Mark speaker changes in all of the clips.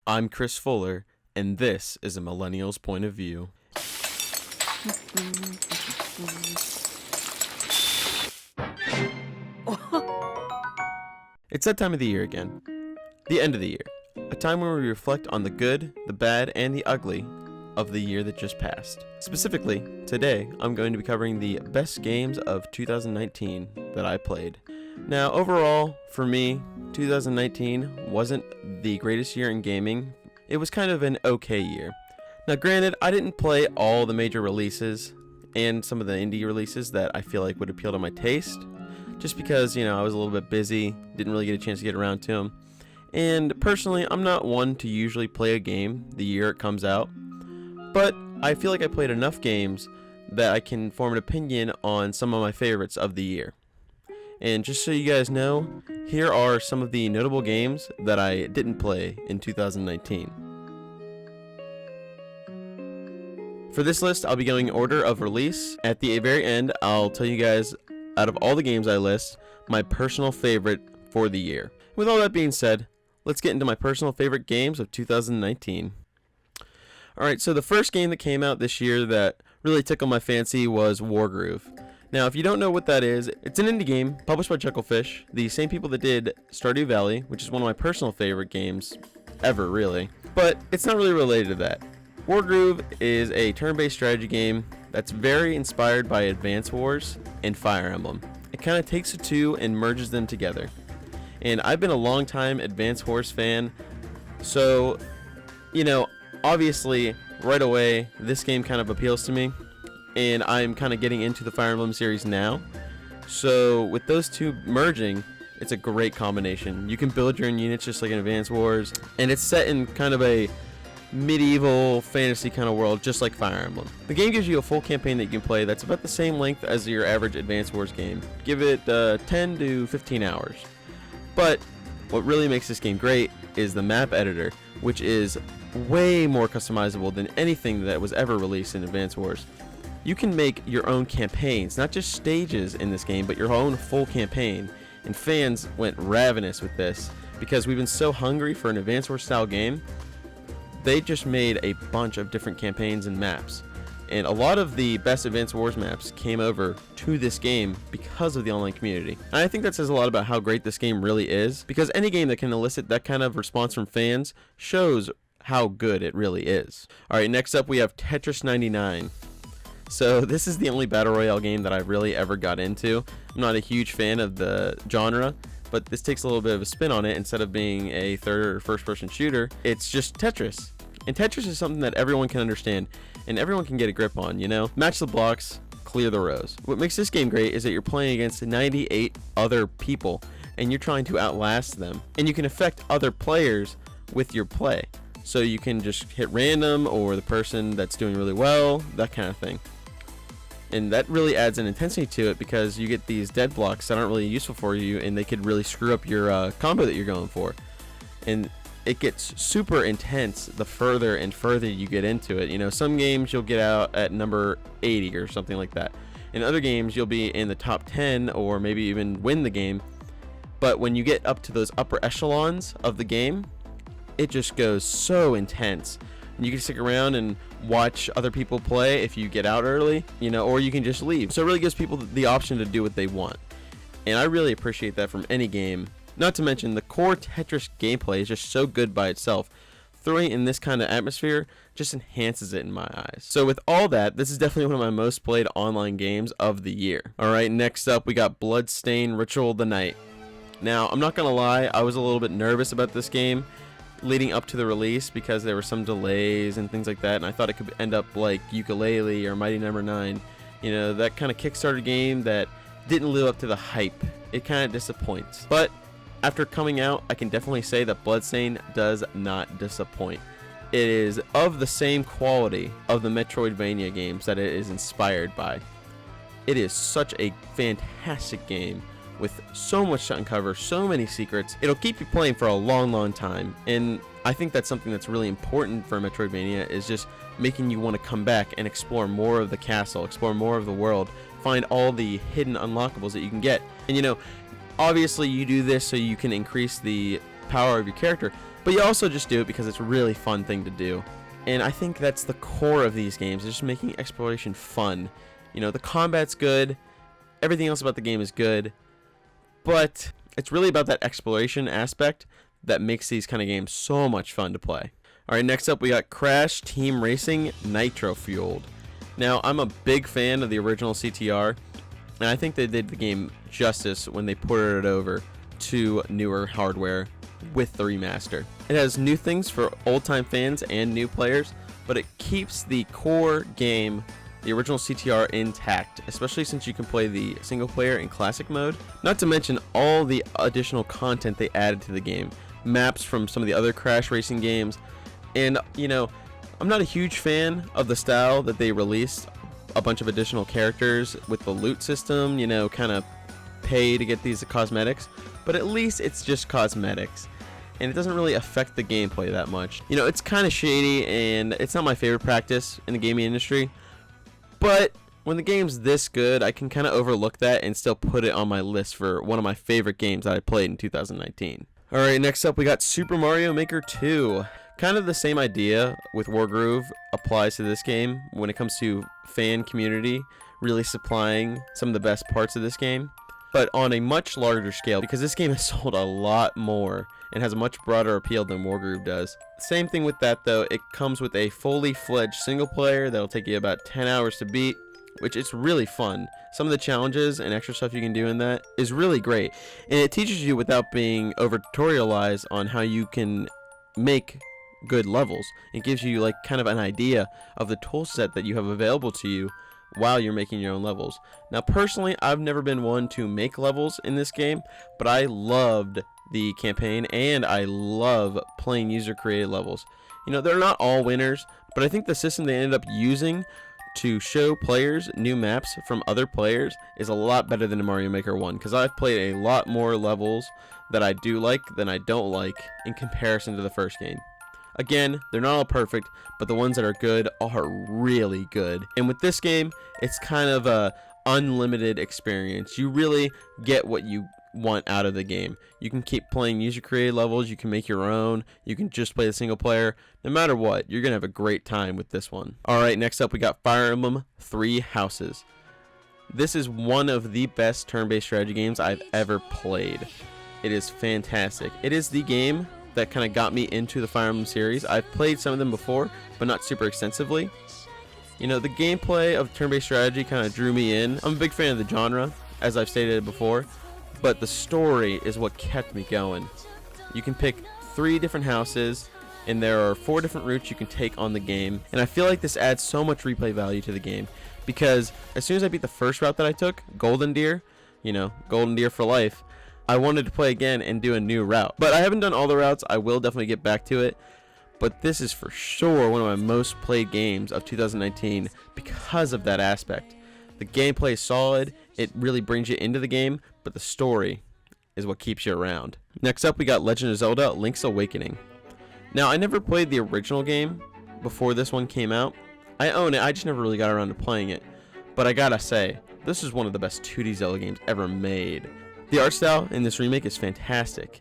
Speaker 1: I'm Chris Fuller, and this is a Millennials point of view. It's that time of the year again. The end of the year. A time where we reflect on the good, the bad, and the ugly of the year that just passed. Specifically, today, I'm going to be covering the best games of 2019 that I played. Now, overall, for me, 2019 wasn't the greatest year in gaming. It was kind of an okay year. Now, granted, I didn't play all the major releases and some of the indie releases that I feel like would appeal to my taste, just because, I was a little bit busy, didn't really get a chance to get around to them. And personally, I'm not one to usually play a game the year it comes out, but I feel like I played enough games that I can form an opinion on some of my favorites of the year. And just so you guys know, here are some of the notable games that I didn't play in 2019. For this list, I'll be going in order of release. At the very end, I'll tell you guys, out of all the games I list, my personal favorite for the year. With all that being said, let's get into my personal favorite games of 2019. Alright, so the first game that came out this year that really tickled my fancy was Wargroove. Now, if you don't know what that is, it's an indie game published by Chucklefish, the same people that did Stardew Valley, which is one of my personal favorite games ever, really. But it's not really related to that. Wargroove is a turn-based strategy game that's very inspired by Advance Wars and Fire Emblem. It kind of takes the two and merges them together. And I've been a long-time Advance Wars fan, so, obviously, right away, this game kind of appeals to me. And I'm kind of getting into the Fire Emblem series now. So with those two merging, it's a great combination. You can build your own units just like in Advance Wars, and it's set in kind of a medieval fantasy kind of world, just like Fire Emblem. The game gives you a full campaign that you can play that's about the same length as your average Advance Wars game. Give it 10 to 15 hours. But what really makes this game great is the map editor, which is way more customizable than anything that was ever released in Advance Wars. You can make your own campaigns, not just stages in this game, but your own full campaign. And fans went ravenous with this because we've been so hungry for an Advance Wars style game. They just made a bunch of different campaigns and maps. And a lot of the best Advance Wars maps came over to this game because of the online community. And I think that says a lot about how great this game really is, because any game that can elicit that kind of response from fans shows how good it really is. Alright, next up we have Tetris 99. So this is the only Battle Royale game that I really ever got into. I'm not a huge fan of the genre, but this takes a little bit of a spin on it. Instead of being a third or first person shooter, it's just Tetris. And Tetris is something that everyone can understand and everyone can get a grip on, Match the blocks, clear the rows. What makes this game great is that you're playing against 98 other people and you're trying to outlast them. And you can affect other players with your play. So you can just hit random or the person that's doing really well, that kind of thing. And that really adds an intensity to it because you get these dead blocks that aren't really useful for you and they could really screw up your combo that you're going for. And it gets super intense the further and further you get into it. Some games you'll get out at number 80 or something like that. In other games you'll be in the top 10 or maybe even win the game. But when you get up to those upper echelons of the game, it just goes so intense. And you can stick around and watch other people play if you get out early, or you can just leave. So it really gives people the option to do what they want. And I really appreciate that from any game. Not to mention the core Tetris gameplay is just so good by itself. Throwing it in this kind of atmosphere just enhances it in my eyes. So with all that, this is definitely one of my most played online games of the year. Alright, next up we got Bloodstained Ritual of the Night. Now, I'm not gonna lie, I was a little bit nervous about this game leading up to the release because there were some delays and things like that, and I thought it could end up like Ukulele or Mighty Number 9. That kind of Kickstarter game that didn't live up to the hype. It kind of disappoints. But after coming out, I can definitely say that Bloodstained does not disappoint. It is of the same quality of the Metroidvania games that it is inspired by. It is such a fantastic game with so much to uncover, so many secrets. It'll keep you playing for a long time, and I think that's something that's really important for Metroidvania, is just making you want to come back and explore more of the castle, explore more of the world, find all the hidden unlockables that you can get. And obviously you do this so you can increase the power of your character, but you also just do it because it's a really fun thing to do. And I think that's the core of these games, is just making exploration fun. You know, the combat's good, everything else about the game is good, but it's really about that exploration aspect that makes these kind of games so much fun to play. Alright, next up we got Crash Team Racing Nitro-Fueled. Now, I'm a big fan of the original CTR, and I think they did the game justice when they ported it over to newer hardware with the remaster. It has new things for old-time fans and new players, but it keeps the core game, the original CTR, intact, especially since you can play the single player in classic mode. Not to mention all the additional content they added to the game, maps from some of the other Crash racing games. And you know, I'm not a huge fan of the style that they released, a bunch of additional characters with the loot system, you know, kind of pay to get these cosmetics, but at least it's just cosmetics and it doesn't really affect the gameplay that much. You know, it's kind of shady and it's not my favorite practice in the gaming industry, but when the game's this good, I can kind of overlook that and still put it on my list for one of my favorite games that I played in 2019. Alright, next up we got Super Mario Maker 2. Kind of the same idea with Wargroove applies to this game when it comes to fan community really supplying some of the best parts of this game, but on a much larger scale, because this game has sold a lot more and has a much broader appeal than Wargroove does. Same thing with that though, it comes with a fully fledged single player that'll take you about 10 hours to beat, which is really fun. Some of the challenges and extra stuff you can do in that is really great, and it teaches you without being over tutorialized on how you can make good levels. It gives you like kind of an idea of the tool set that you have available to you while you're making your own levels. Now personally, I've never been one to make levels in this game, but I loved the campaign and I love playing user created levels. You know, they're not all winners, but I think the system they ended up using to show players new maps from other players is a lot better than the Mario Maker 1, because I've played a lot more levels that I do like than I don't like in comparison to the first game. Again, they're not all perfect, but the ones that are good are really good. And with this game, it's kind of a unlimited experience. You really get what you want out of the game. You can keep playing user-created levels, you can make your own, you can just play the single player. No matter what, you're going to have a great time with this one. Alright, next up we got Fire Emblem Three Houses. This is one of the best turn-based strategy games I've ever played. It is fantastic. It is the game that kind of got me into the Fire Emblem series. I've played some of them before, but not super extensively. You know, the gameplay of turn-based strategy kind of drew me in. I'm a big fan of the genre, as I've stated before, but the story is what kept me going. You can pick 3 different houses, and there are 4 different routes you can take on the game, and I feel like this adds so much replay value to the game, because as soon as I beat the first route that I took, Golden Deer, you know, Golden Deer for life, I wanted to play again and do a new route. But I haven't done all the routes. I will definitely get back to it. But this is for sure one of my most played games of 2019 because of that aspect. The gameplay is solid. It really brings you into the game, but the story is what keeps you around. Next up, we got Legend of Zelda Link's Awakening. Now, I never played the original game before this one came out. I own it. I just never really got around to playing it. But I gotta say, this is one of the best 2D Zelda games ever made. The art style in this remake is fantastic,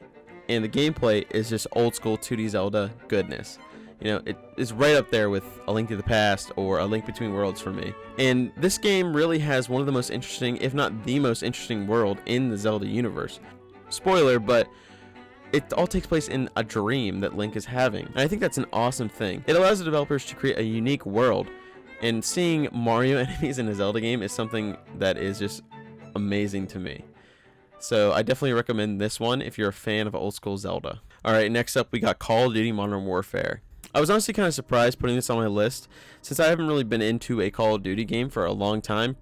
Speaker 1: and the gameplay is just old school 2D Zelda goodness. You know, it is right up there with A Link to the Past or A Link Between Worlds for me. And this game really has one of the most interesting, if not the most interesting world in the Zelda universe. Spoiler, but it all takes place in a dream that Link is having. And I think that's an awesome thing. It allows the developers to create a unique world, and seeing Mario enemies in a Zelda game is something that is just amazing to me. So I definitely recommend this one if you're a fan of old school Zelda. Alright, next up we got Call of Duty Modern Warfare. I was honestly kind of surprised putting this on my list, since I haven't really been into a Call of Duty game for a long time.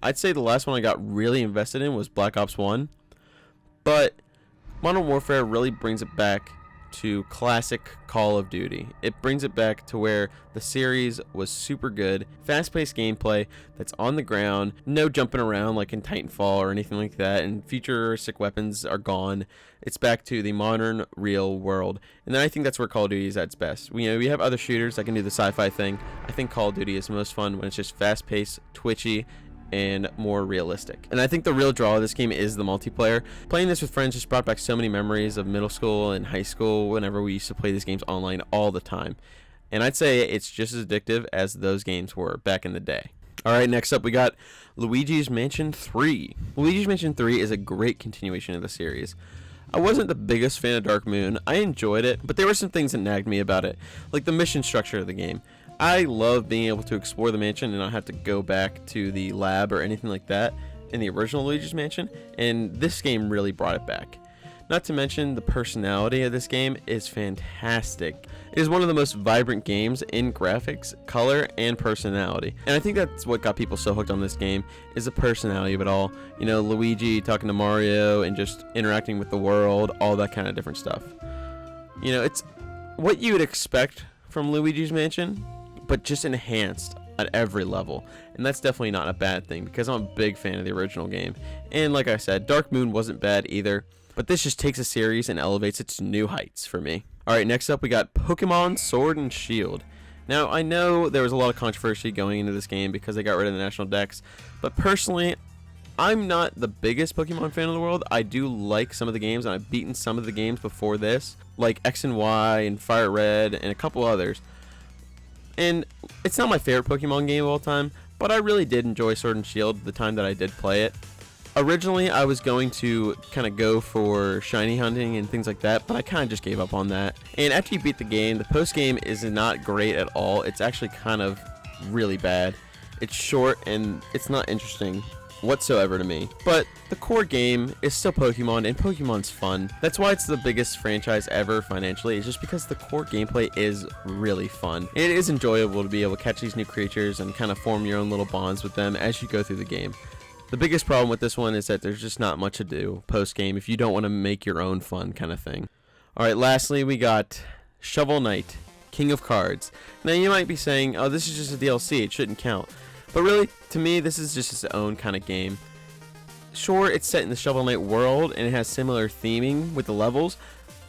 Speaker 1: I'd say the last one I got really invested in was Black Ops 1. But Modern Warfare really brings it back to classic Call of Duty. It brings it back to where the series was super good, fast-paced gameplay that's on the ground, no jumping around like in Titanfall or anything like that, and futuristic weapons are gone. It's back to the modern, real world. And then I think that's where Call of Duty is at its best. We have other shooters that can do the sci-fi thing. I think Call of Duty is most fun when it's just fast-paced, twitchy, and more realistic. And I think the real draw of this game is the multiplayer. Playing this with friends just brought back so many memories of middle school and high school whenever we used to play these games online all the time. And I'd say it's just as addictive as those games were back in the day. Alright, next up we got Luigi's Mansion 3. Luigi's Mansion 3 is a great continuation of the series. I wasn't the biggest fan of Dark Moon. I enjoyed it, but there were some things that nagged me about it, like the mission structure of the game. I love being able to explore the mansion and not have to go back to the lab or anything like that in the original Luigi's Mansion, and this game really brought it back. Not to mention, the personality of this game is fantastic. It is one of the most vibrant games in graphics, color, and personality. And I think that's what got people so hooked on this game, is the personality of it all. You know, Luigi talking to Mario and just interacting with the world, all that kind of different stuff. You know, it's what you would expect from Luigi's Mansion, but just enhanced at every level. And that's definitely not a bad thing, because I'm a big fan of the original game. And like I said, Dark Moon wasn't bad either. But this just takes a series and elevates it to new heights for me. Alright, next up we got Pokemon Sword and Shield. Now, I know there was a lot of controversy going into this game because they got rid of the national dex, but personally, I'm not the biggest Pokemon fan in the world. I do like some of the games, and I've beaten some of the games before this, like X and Y and Fire Red and a couple others. And it's not my favorite Pokemon game of all time, but I really did enjoy Sword and Shield the time that I did play it. Originally, I was going to kind of go for shiny hunting and things like that, but I kind of just gave up on that. And after you beat the game, the post-game is not great at all. It's actually kind of really bad. It's short and it's not interesting whatsoever to me. But the core game is still Pokemon, and Pokemon's fun. That's why it's the biggest franchise ever financially, is just because the core gameplay is really fun. And it is enjoyable to be able to catch these new creatures and kind of form your own little bonds with them as you go through the game. The biggest problem with this one is that there's just not much to do post-game if you don't want to make your own fun kind of thing. Alright, lastly we got Shovel Knight, King of Cards. Now you might be saying, oh, this is just a DLC, it shouldn't count. But really, to me, this is just its own kind of game. Sure, it's set in the Shovel Knight world and it has similar theming with the levels,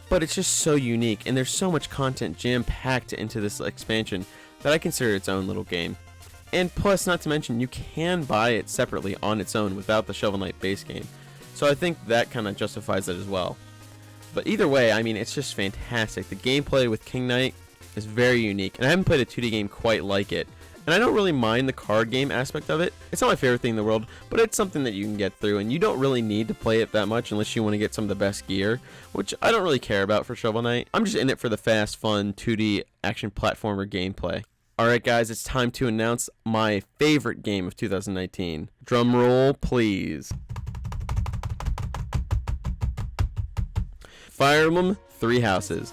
Speaker 1: but it's just so unique and there's so much content jam-packed into this expansion that I consider its own little game. And plus, not to mention, you can buy it separately on its own without the Shovel Knight base game. So I think that kind of justifies it as well. But either way, I mean, it's just fantastic. The gameplay with King Knight is very unique, and I haven't played a 2D game quite like it. And I don't really mind the card game aspect of it. It's not my favorite thing in the world, but it's something that you can get through, and you don't really need to play it that much unless you want to get some of the best gear, which I don't really care about for Shovel Knight. I'm just in it for the fast, fun, 2D action platformer gameplay. Alright guys, it's time to announce my favorite game of 2019. Drum roll, please. Fire Emblem 3 Houses.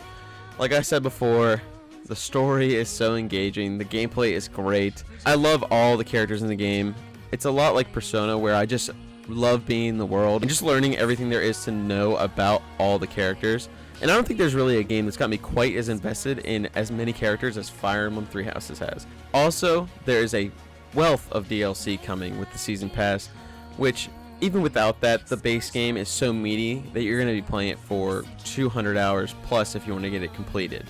Speaker 1: Like I said before, the story is so engaging, the gameplay is great. I love all the characters in the game. It's a lot like Persona, where I just love being in the world and just learning everything there is to know about all the characters. And I don't think there's really a game that's got me quite as invested in as many characters as Fire Emblem 3 Houses has. Also, there is a wealth of DLC coming with the Season Pass, which, even without that, the base game is so meaty that you're going to be playing it for 200 hours plus if you want to get it completed.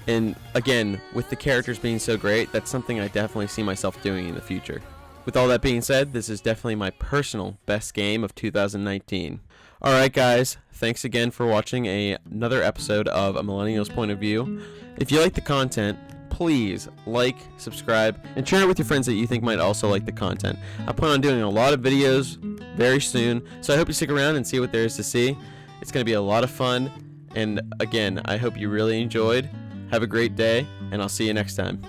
Speaker 1: And again, with the characters being so great, that's something I definitely see myself doing in the future. With all that being said, this is definitely my personal best game of 2019. Alright guys, thanks again for watching another episode of A Millennials Point of View. If you like the content, please like, subscribe, and share it with your friends that you think might also like the content. I plan on doing a lot of videos very soon, so I hope you stick around and see what there is to see. It's going to be a lot of fun, and again, I hope you really enjoyed. Have a great day, and I'll see you next time.